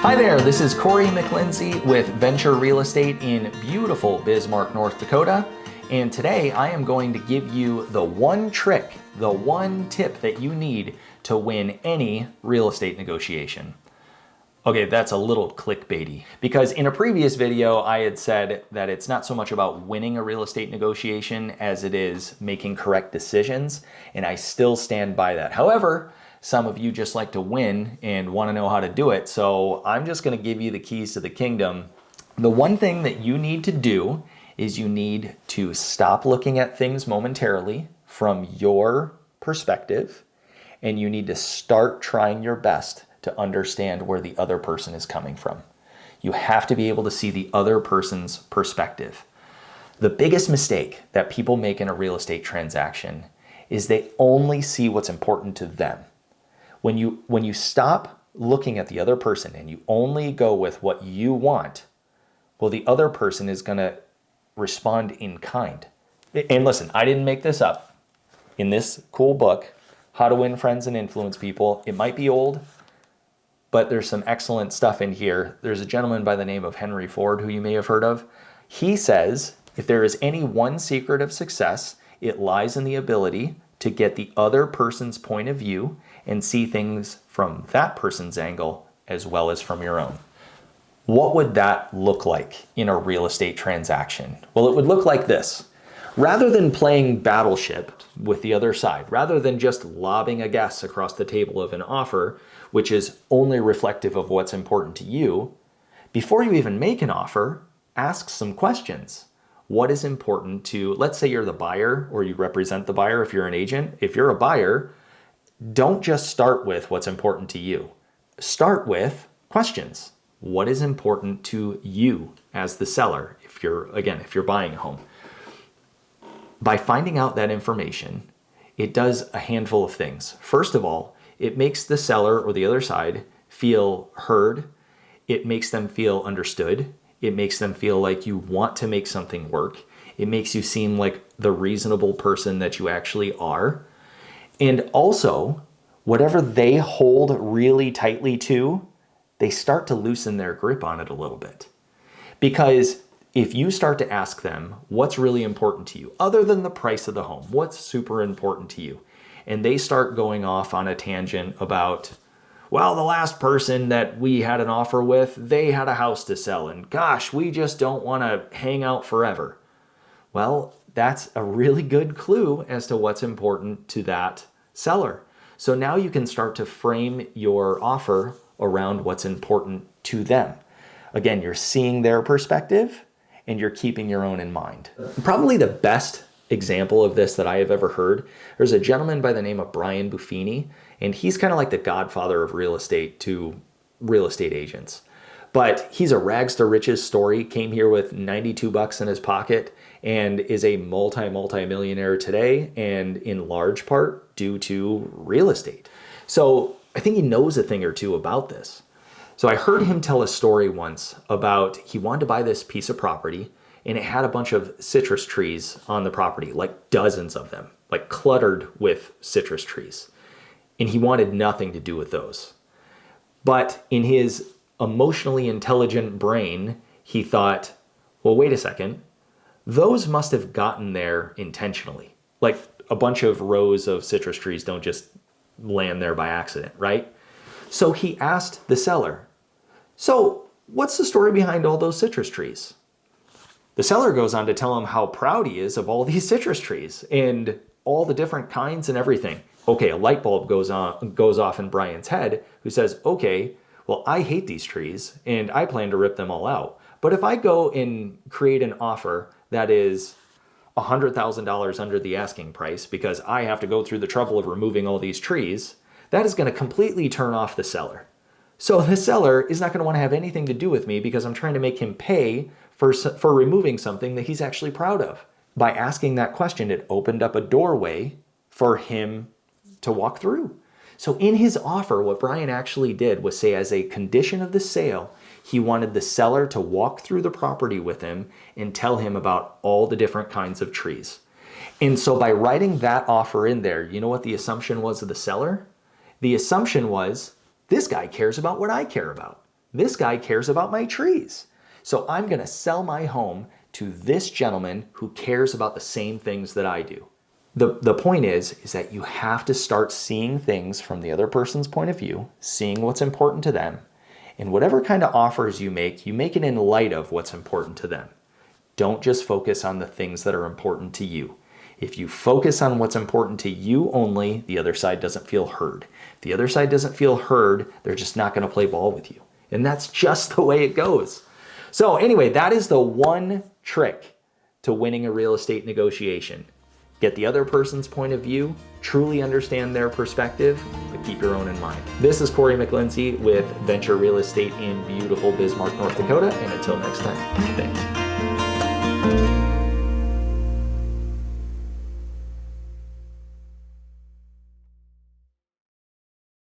Hi there, this is Corey McLindsey with Venture Real Estate in beautiful Bismarck, North Dakota. And today I am going to give you the one trick, the one tip that you need to win any real estate negotiation. Okay, that's a little clickbaity because in a previous video I had said that it's not so much about winning a real estate negotiation as it is making correct decisions, and I still stand by that. However, some of you just like to win and want to know how to do it, so I'm just going to give you the keys to the kingdom. The one thing that you need to do is you need to stop looking at things momentarily from your perspective, and you need to start trying your best to understand where the other person is coming from. You have to be able to see the other person's perspective. The biggest mistake that people make in a real estate transaction is they only see what's important to them. When you stop looking at the other person and you only go with what you want, well, the other person is going to respond in kind. And listen, I didn't make this up. In this cool book, How to Win Friends and Influence People, it might be old, but there's some excellent stuff in here. There's a gentleman by the name of Henry Ford, who you may have heard of. He says, if there is any one secret of success, it lies in the ability to get the other person's point of view and see things from that person's angle as well as from your own. What would that look like in a real estate transaction? Well, it would look like this. Rather than playing battleship with the other side, rather than just lobbing a guess across the table of an offer, which is only reflective of what's important to you, before you even make an offer, ask some questions. What is important to, let's say you're the buyer or you represent the buyer if you're an agent. If you're a buyer, don't just start with what's important to you. Start with questions. What is important to you as the seller if you're buying a home? By finding out that information, it does a handful of things. First of all, it makes the seller or the other side feel heard. It makes them feel understood. It makes them feel like you want to make something work. It makes you seem like the reasonable person that you actually are. And also, whatever they hold really tightly to, they start to loosen their grip on it a little bit. Because if you start to ask them what's really important to you, other than the price of the home, what's super important to you, and they start going off on a tangent about, well, the last person that we had an offer with, they had a house to sell, and gosh, we just don't want to hang out forever. Well, that's a really good clue as to what's important to that seller. So now you can start to frame your offer around what's important to them. Again, you're seeing their perspective and you're keeping your own in mind. Probably the best example of this that I have ever heard, there's a gentleman by the name of Brian Buffini, and he's kind of like the godfather of real estate to real estate agents. But he's a rags to riches story, came here with $92 in his pocket and is a multi-millionaire today, and in large part due to real estate. So I think he knows a thing or two about this. So I heard him tell a story once about he wanted to buy this piece of property and it had a bunch of citrus trees on the property, like dozens of them, like cluttered with citrus trees. And he wanted nothing to do with those. But in his emotionally intelligent brain, he thought, well, wait a second, those must have gotten there intentionally. Like a bunch of rows of citrus trees don't just land there by accident, right? So he asked the seller, so what's the story behind all those citrus trees? The seller goes on to tell him how proud he is of all these citrus trees and all the different kinds and everything. Okay, a light bulb goes off in Brian's head, who says, okay, well, I hate these trees and I plan to rip them all out. But if I go and create an offer that is $100,000 under the asking price because I have to go through the trouble of removing all these trees, that is going to completely turn off the seller. So the seller is not going to want to have anything to do with me because I'm trying to make him pay for removing something that he's actually proud of. By asking that question, it opened up a doorway for him to walk through. So in his offer, what Brian actually did was say, as a condition of the sale, he wanted the seller to walk through the property with him and tell him about all the different kinds of trees. And so by writing that offer in there, you know what the assumption was of the seller? The assumption was, this guy cares about what I care about. This guy cares about my trees. So I'm going to sell my home to this gentleman who cares about the same things that I do. The point is that you have to start seeing things from the other person's point of view, seeing what's important to them, and whatever kind of offers you make it in light of what's important to them. Don't just focus on the things that are important to you. If you focus on what's important to you only, the other side doesn't feel heard. If the other side doesn't feel heard, they're just not going to play ball with you. And that's just the way it goes. So anyway, that is the one trick to winning a real estate negotiation. Get the other person's point of view, truly understand their perspective, but keep your own in mind. This is Corey McLindsey with Venture Real Estate in beautiful Bismarck, North Dakota. And until next time, thanks.